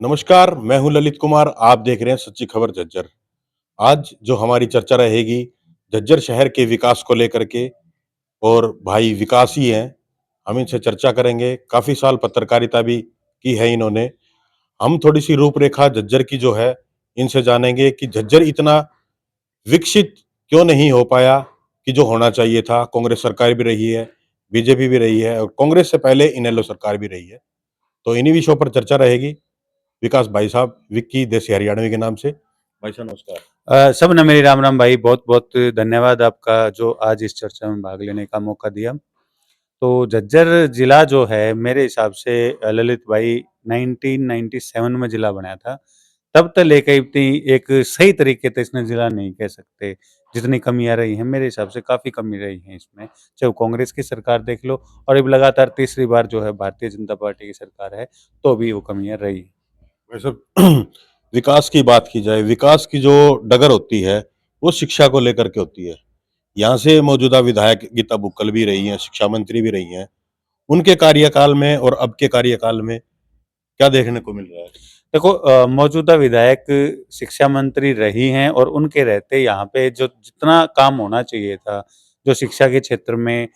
नमस्कार, मैं हूं ललित कुमार। आप देख रहे हैं सच्ची खबर झज्जर। आज जो हमारी चर्चा रहेगी झज्जर शहर के विकास को लेकर के, और भाई विकास ही हैं, हम इनसे चर्चा करेंगे। काफी साल पत्रकारिता भी की है इन्होंने। हम थोड़ी सी रूपरेखा झज्जर की जो है इनसे जानेंगे कि झज्जर इतना विकसित क्यों नहीं हो पाया कि जो होना चाहिए था। कांग्रेस सरकार भी रही है, बीजेपी भी रही है, और कांग्रेस से पहले इनेलो सरकार भी रही है। तो इन्हीं विषयों पर चर्चा रहेगी। विकास भाई साहब, विक्की देसी हरियाणवी के नाम से। भाई साहब नमस्कार। सबने मेरी राम राम भाई। बहुत बहुत धन्यवाद आपका जो आज इस चर्चा में भाग लेने का मौका दिया। तो झज्जर जिला जो है मेरे हिसाब से ललित भाई 1997 में जिला बनाया था। तब तक लेकर इतनी एक सही तरीके से इसने जिला नहीं कह सकते। जितनी कमियां रही हैं मेरे हिसाब से काफ़ी कमी रही है इसमें, चाहे वो कांग्रेस की सरकार देख लो और अब लगातार तीसरी बार जो है भारतीय जनता पार्टी की सरकार है, तो भी वो कमियां रही। वैसे विकास की बात की जाए, विकास की जो डगर होती है वो शिक्षा को लेकर के होती है। यहाँ से मौजूदा विधायक गीता बुक्कल भी रही हैं, शिक्षा मंत्री भी रही हैं। उनके कार्यकाल में और अब के कार्यकाल में क्या देखने को मिल रहा है? देखो, मौजूदा विधायक शिक्षा मंत्री रही हैं और उनके रहते यहाँ पे जो जितना काम होना चाहिए था, जो शिक्षा के क्षेत्र में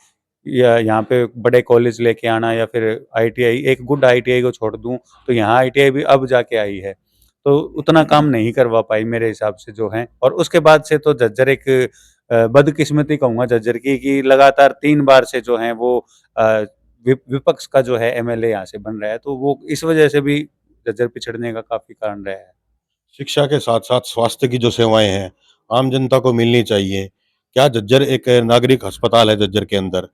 या यहाँ पे बड़े कॉलेज लेके आना या फिर आईटीआई, एक गुड आईटीआई को छोड़ दूँ तो यहाँ आईटीआई भी अब जाके आई है। तो उतना काम नहीं करवा पाई मेरे हिसाब से जो है। और उसके बाद से तो झज्जर एक बदकिस्मती कहूँगा झज्जर की कि लगातार 3 बार से जो है वो अ, विपक्ष का जो है एमएलए यहाँ से बन रहा है। तो वो इस वजह से भी झज्जर पिछड़ने का काफ़ी कारण रहा है। शिक्षा के साथ साथ स्वास्थ्य की जो सेवाएं हैं आम जनता को मिलनी चाहिए। क्या झज्जर एक नागरिक अस्पताल है झज्जर के अंदर?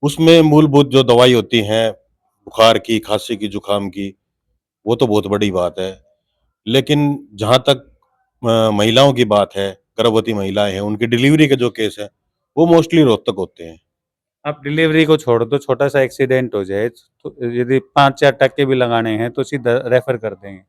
उसमें मूलभूत जो दवाई होती हैं, बुखार की, खांसी की, जुकाम की, वो तो बहुत बड़ी बात है। लेकिन जहाँ तक महिलाओं की बात है, गर्भवती महिलाएँ हैं, उनकी डिलीवरी के जो केस हैं, वो मोस्टली रोहतक होते हैं। आप डिलीवरी को छोड़ दो, छोटा-सा एक्सीडेंट हो जाए तो यदि 5-4 टक्के भी लगाने हैं तो सीधा रेफ़र कर देंगे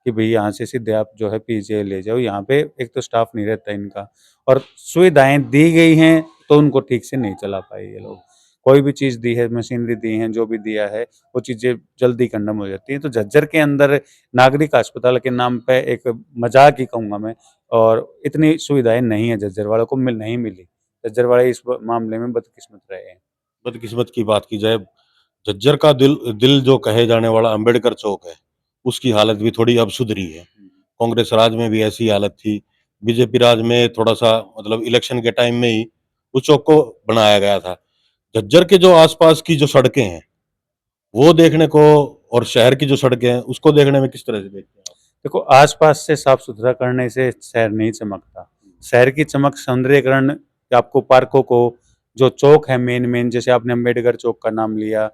कि भई यहाँ से सीधे आप जो है पीजीआई ले जाओ। यहाँ पे एक तो स्टाफ नहीं रहता इनका, और सुविधाएँ दी गई हैं तो उनको ठीक से नहीं चला पाए ये लोग। कोई भी चीज़ दी है, मशीनरी दी है, जो भी दिया है, वो चीज़ें जल्दी खत्म हो जाती हैं। तो झज्जर के अंदर नागरिक अस्पताल के नाम पे एक मज़ाक ही कहूँगा मैं, और इतनी सुविधाएँ नहीं है झज्जर वालों को नहीं मिली। झज्जर वाले इस मामले में बदकिस्मत रहे हैं। बदकिस्मत की बात की जाए, झज्जर का दिल दिल जो कहे जाने वाला अम्बेडकर चौक है, उसकी हालत भी थोड़ी अब सुधरी है। कांग्रेस राज में भी ऐसी हालत थी, बीजेपी राज में थोड़ा-सा मतलब इलेक्शन के टाइम में ही उस चौक को बनाया गया था। झज्जर के जो आस-पास की जो सड़कें हैं, वो देखने को, और शहर की जो सड़कें हैं, उसको देखने में किस तरह से देखते हैं आप? देखो, आस-पास से साफ-सुथरा करने से शहर नहीं चमकता। शहर की चमक सौंदर्यीकरण, आपको पार्कों को, जो चौक है मेन-मेन, जैसे आपने अम्बेडकर चौक का नाम लिया,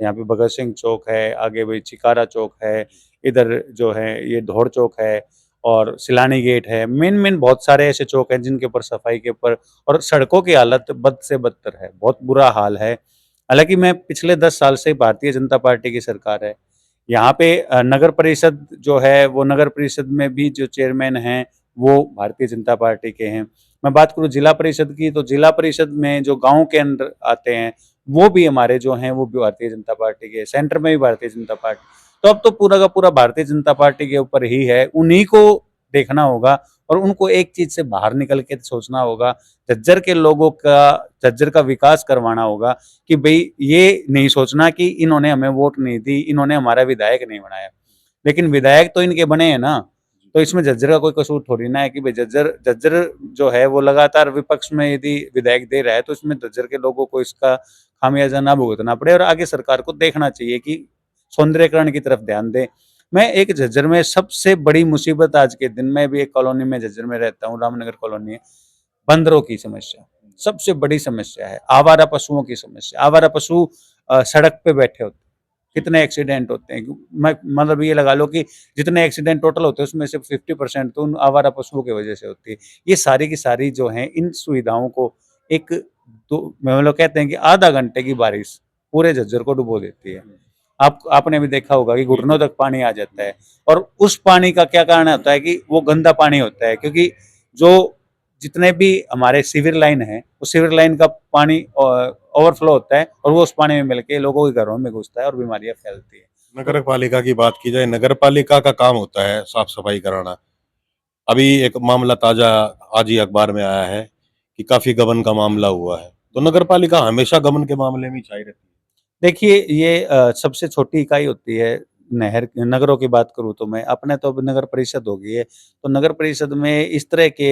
यहाँ पे भगत सिंह चौक है, आगे वही चिकारा चौक है, इधर जो है ये धौड़ चौक है और सिलानी गेट है। मेन-मेन बहुत सारे ऐसे चौक हैं जिनके ऊपर सफाई के ऊपर, और सड़कों की हालत बद से बदतर है, बहुत बुरा हाल है। हालाँकि मैं पिछले 10 साल से भारतीय जनता पार्टी की सरकार है। यहाँ पे नगर परिषद जो है, वो नगर परिषद में भी जो चेयरमैन हैं, वो भारतीय जनता पार्टी के हैं। मैं बात करूँ जिला परिषद की, तो जिला परिषद में जो गाँव के अंदर आते हैं, वो भी हमारे जो हैं, वो भी भारतीय जनता पार्टी के हैं। सेंटर में भी भारतीय जनता पार्टी। तो अब तो पूरा का पूरा भारतीय जनता पार्टी के ऊपर ही है। उन्हीं को देखना होगा और उनको एक चीज़ से बाहर निकल के सोचना होगा। झज्जर के लोगों का, झज्जर का विकास करवाना होगा कि भई ये नहीं सोचना कि इन्होंने हमें वोट नहीं दी, इन्होंने हमारा विधायक नहीं बनाया। लेकिन विधायक तो इनके बने हैं ना, तो इसमें झज्जर का कोई कसूर थोड़ी ना है कि भई झज्जर झज्जर जो है वो लगातार विपक्ष में यदि विधायक दे रहा है, तो इसमें झज्जर के लोगों को इसका खामियाज़ा ना भुगतना पड़े, और आगे सरकार को देखना चाहिए कि सौंदर्यीकरण की तरफ ध्यान दें। मैं एक झज्जर में सबसे बड़ी मुसीबत आज के दिन में भी एक कॉलोनी में झज्जर में रहता हूँ, रामनगर कॉलोनी है। बंदरों की समस्या सबसे बड़ी समस्या है। आवारा पशुओं की समस्या, आवारा पशु सड़क पे बैठे होते हैं। कितने एक्सीडेंट होते हैं। मैं मतलब ये लगा लो कि जितने एक्सीडेंट टोटल होते हैं उसमें से 50% तो उन आवारा पशुओं की वजह से होती है। ये सारी की सारी जो हैं, इन सुविधाओं को एक दो मतलब कहते हैं कि आधा घंटे की बारिश पूरे झज्जर को डुबो देती है। आप आपने भी देखा होगा कि घुटनों तक पानी आ जाता है, और उस पानी का क्या कारण होता है कि वो गंदा पानी होता है, क्योंकि जो जितने भी हमारे सीवर लाइन है, उस सीवर लाइन का पानी ओवरफ्लो होता है और वो उस पानी में मिलके लोगों के घरों में घुसता है और बीमारियां फैलती है। तो नगर पालिका की बात की जाए, नगर पालिका का काम होता है साफ सफाई कराना। अभी एक मामला ताजा आज ही अखबार में आया है कि काफी गबन का मामला हुआ है। तो नगर पालिका हमेशा गबन के मामले में ही छाई रहती देखिए ये सबसे छोटी इकाई होती है नहर नगरों की बात करूँ तो मैं, अपने तो अब नगर परिषद हो गई है। तो नगर परिषद में इस तरह के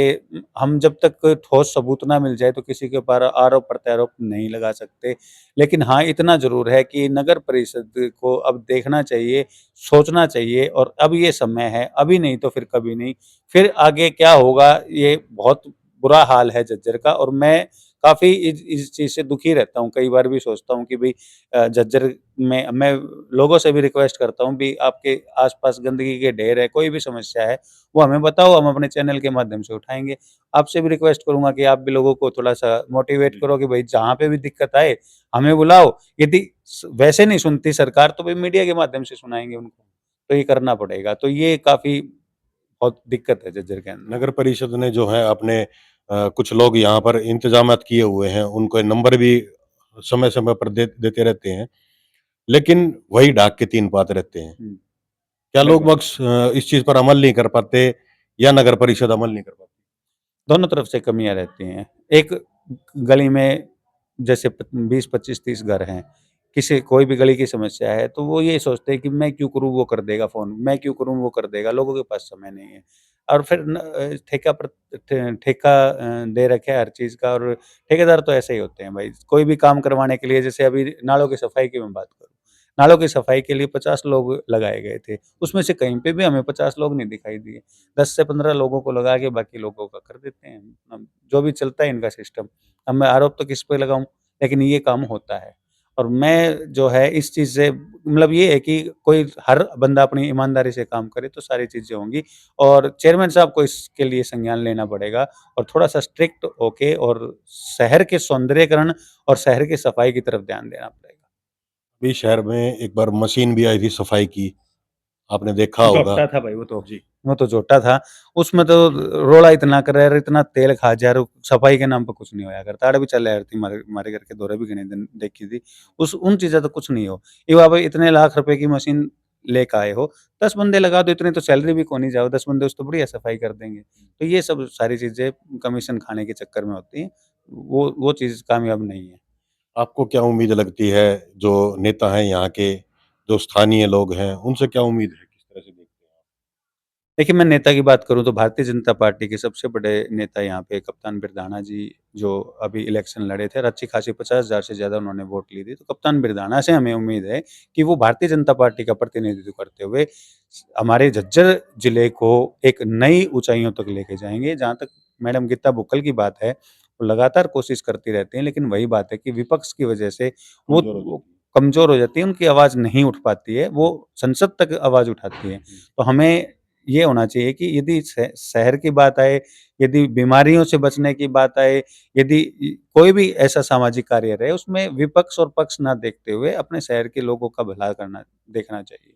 हम जब तक कोई ठोस सबूत ना मिल जाए तो किसी के ऊपर आरोप-प्रत्यारोप नहीं लगा सकते। लेकिन हाँ, इतना ज़रूर है कि नगर परिषद को अब देखना चाहिए, सोचना चाहिए और अब ये समय है, अभी नहीं तो फिर कभी नहीं। फिर आगे क्या होगा ये बहुत बुरा हाल है झज्जर का और मैं काफ़ी इस चीज़ से दुखी रहता हूँ। कई बार भी सोचता हूँ कि भई झज्जर में मैं लोगों से भी रिक्वेस्ट करता हूँ भी आपके आस-पास गंदगी के ढेर है, कोई भी समस्या है, वो हमें बताओ, हम अपने चैनल के माध्यम से उठाएँगे। आपसे भी रिक्वेस्ट करूँगा कि आप भी लोगों को थोड़ा-सा मोटिवेट है। करो कि भई जहाँ पे भी दिक्कत आए, हमें बुलाओ। यदि वैसे नहीं सुनती सरकार तो भई मीडिया के माध्यम से सुनाएँगे उनको, तो ये करना पड़ेगा। तो ये काफ़ी बहुत दिक्कत है झज्जर के अंदर। नगर परिषद ने जो है अपने कुछ लोग यहाँ पर इंतजामात किए हुए हैं, उनको नंबर भी समय-समय पर देते रहते हैं, लेकिन वही डाक के 3 पात रहते हैं। हुँ, क्या लोग बिल्कुल। बाग इस चीज़ पर अमल नहीं कर पाते या नगर परिषद अमल नहीं कर पाती? दोनों तरफ से कमियाँ रहती हैं। एक गली में जैसे प 20, 25, 30 घर हैं, किसी कोई भी गली की समस्या है, तो वो ये सोचते हैं कि मैं क्यों करूँ, वो कर देगा फ़ोन, मैं क्यों करूँ, वो कर देगा, लोगों के पास समय नहीं है। और फिर ठेका दे रखा है हर चीज़ का और ठेकेदार तो ऐसे ही होते हैं भाई, कोई भी काम करवाने के लिए जैसे अभी नालों की सफाई की मैं बात करूँ, नालों की सफाई के लिए 50 लोग लगाए गए थे, उसमें से कहीं पे भी हमें 50 लोग नहीं दिखाई दिए। 10 से 15 लोगों को लगा के बाकी लोगों का कर देते हैं। अब जो भी चलता है इनका सिस्टम। अब मैं आरोप तो किस पे लगाऊँ? लेकिन ये काम होता है। और मैं जो है इस चीज़ से मतलब ये है कि कोई हर बंदा अपनी ईमानदारी से काम करे तो सारी चीज़ें होंगी और चेयरमैन साहब को इसके लिए संज्ञान लेना पड़ेगा और थोड़ा-सा स्ट्रिक्ट होके और शहर के सौंदर्यीकरण और शहर की सफाई की तरफ ध्यान देना पड़ेगा। अभी शहर में एक बार मशीन भी आई थी सफाई की, आपने देखा होगा। जोट्टा था भाई जी। वो तो जोट्टा था। उसमें तो रोड़ा इतना करे और इतना तेल खा जा रहा सफाई के नाम पे कुछ नहीं होया करता। आड़ भी चल यार थी हमारे हमारे घर के दौरे भी घणे दिन देखी थी। उस उन चीज़ें तो कुछ नहीं हो। ये बाबा इतने लाख रुपए की मशीन लेके आए हो, 10 बंदे लगा दो इतनी तो सैलरी भी कोनी जाओ, 10 बंदे उस तो बढ़िया सफाई कर देंगे। तो ये सब सारी चीज़ें कमीशन खाने के चक्कर में होती हैं। वो चीज़ कामयाब नहीं है। आपको क्या उम्मीद लगती है, जो नेता हैं यहाँ के, जो स्थानीय लोग हैं, उनसे क्या उम्मीद है? किस तरह से देखते हैं? देखिए, मैं नेता की बात करूँ तो भारतीय जनता पार्टी के सबसे बड़े नेता यहाँ पे कप्तान बिरधाना जी, जो अभी इलेक्शन लड़े थे और अच्छी खासी 50,000 से ज़्यादा उन्होंने वोट ली थी। तो कप्तान बिरधाना से हमें उम्मीद है कि वो भारतीय जनता पार्टी का प्रतिनिधित्व करते हुए हमारे झज्जर ज़िले को एक नई ऊँचाइयों तक लेके जाएँगे। जहाँ तक मैडम गीता बुक्कल की बात है, वो लगातार कोशिश करती रहती हैं, लेकिन वही बात है कि विपक्ष की वजह से कमज़ोर हो वो जाती कमज़ोर हो जाती है, उनकी आवाज़ नहीं उठ पाती है, वो संसद तक आवाज़ उठाती हैं। है। तो हमें ये होना चाहिए कि यदि शहर की बात आए, यदि बीमारियों से बचने की बात आए, यदि कोई भी ऐसा सामाजिक कार्य रहे, उसमें विपक्ष और पक्ष ना देखते हुए अपने शहर के लोगों का भला करना देखना चाहिए।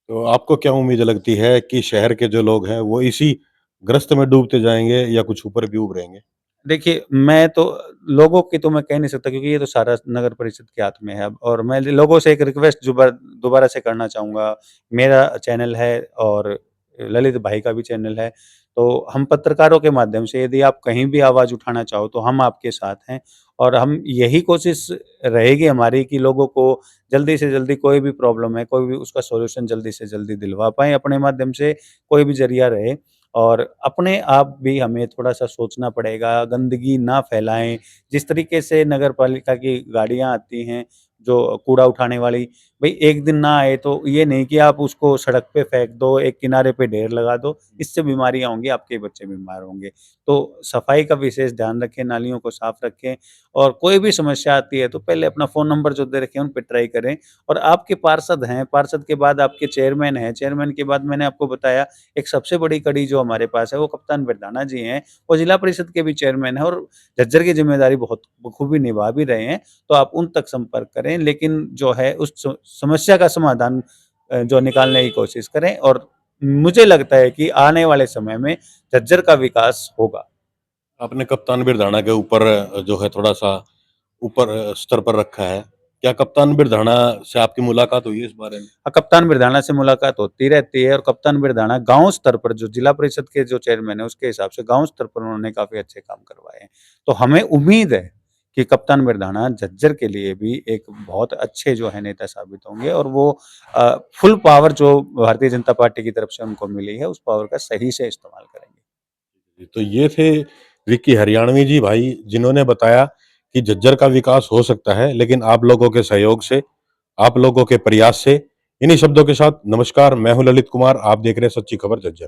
तो आपको क्या उम्मीद लगती है कि शहर के जो लोग हैं, वो इसी ग्रस्त में डूबते जाएँगे या कुछ ऊपर भी उभरेंगे? देखिए, मैं तो लोगों की तो मैं कह नहीं सकता क्योंकि ये तो सारा नगर परिषद के हाथ में है अब और मैं लोगों से एक रिक्वेस्ट दोबारा से करना चाहूँगा। मेरा चैनल है और ललित भाई का भी चैनल है। तो हम पत्रकारों के माध्यम से यदि आप कहीं भी आवाज़ उठाना चाहो तो हम आपके साथ हैं और हम यही कोशिश रहेगी हमारी कि लोगों को जल्दी से जल्दी कोई भी प्रॉब्लम है, कोई भी उसका सॉल्यूशन जल्दी से जल्दी दिलवा पाएँ अपने माध्यम से, कोई भी ज़रिया रहे। और अपने आप भी हमें थोड़ा-सा सोचना पड़ेगा, गंदगी ना फैलाएँ। जिस तरीके से नगर पालिका की गाड़ियाँ आती हैं, जो कूड़ा उठाने वाली, भई एक दिन ना आए तो ये नहीं कि आप उसको सड़क पे फेंक दो, एक किनारे पे ढेर लगा दो, इससे बीमारियाँ होंगी, आपके बच्चे बीमार होंगे। तो सफाई का विशेष ध्यान रखें, नालियों को साफ रखें और कोई भी समस्या आती है तो पहले अपना फ़ोन नंबर जो दे रखे हैं, उन पे ट्राई करें और आपके पार्षद हैं, पार्षद के बाद आपके चेयरमैन हैं, चेयरमैन के बाद मैंने आपको बताया एक सबसे बड़ी कड़ी जो हमारे पास है वो कप्तान बिरधाना जी हैं, वो जिला परिषद के भी चेयरमैन हैं और झज्जर की ज़िम्मेदारी बहुत बखूबी निभा भी रहे हैं, तो आप उन तक संपर्क करें। लेकिन जो है उस समस्या का समाधान जो निकालने की कोशिश करें और मुझे लगता है कि आने वाले समय में झज्जर का विकास होगा। आपने कप्तान बिरधाना के ऊपर जो है थोड़ा-सा ऊपर स्तर पर रखा है। क्या कप्तान बिरधाना से आपकी मुलाकात हुई है इस बारे में? कप्तान बिरधाना से मुलाकात होती रहती है और कप्तान बिरधाना गांव स्तर पर जो जिला परिषद के जो चेयरमैन है उसके हिसाब से गांव स्तर पर उन्होंने काफी अच्छे काम करवाए हैं। तो हमें उम्मीद है कि कप्तान बिरधाना झज्जर के लिए भी एक बहुत अच्छे जो है नेता साबित होंगे और वो फुल पावर जो भारतीय जनता पार्टी की तरफ से उनको मिली है उस पावर का सही से इस्तेमाल करेंगे। तो ये थे विक्की हरियाणवी जी भाई, जिन्होंने बताया कि झज्जर का विकास हो सकता है, लेकिन आप लोगों के सहयोग से, आप लोगों के प्रयास से। इन्हीं शब्दों के साथ नमस्कार, मैं हूं ललित कुमार, आप देख रहे हैं सच्ची खबर झज्जर।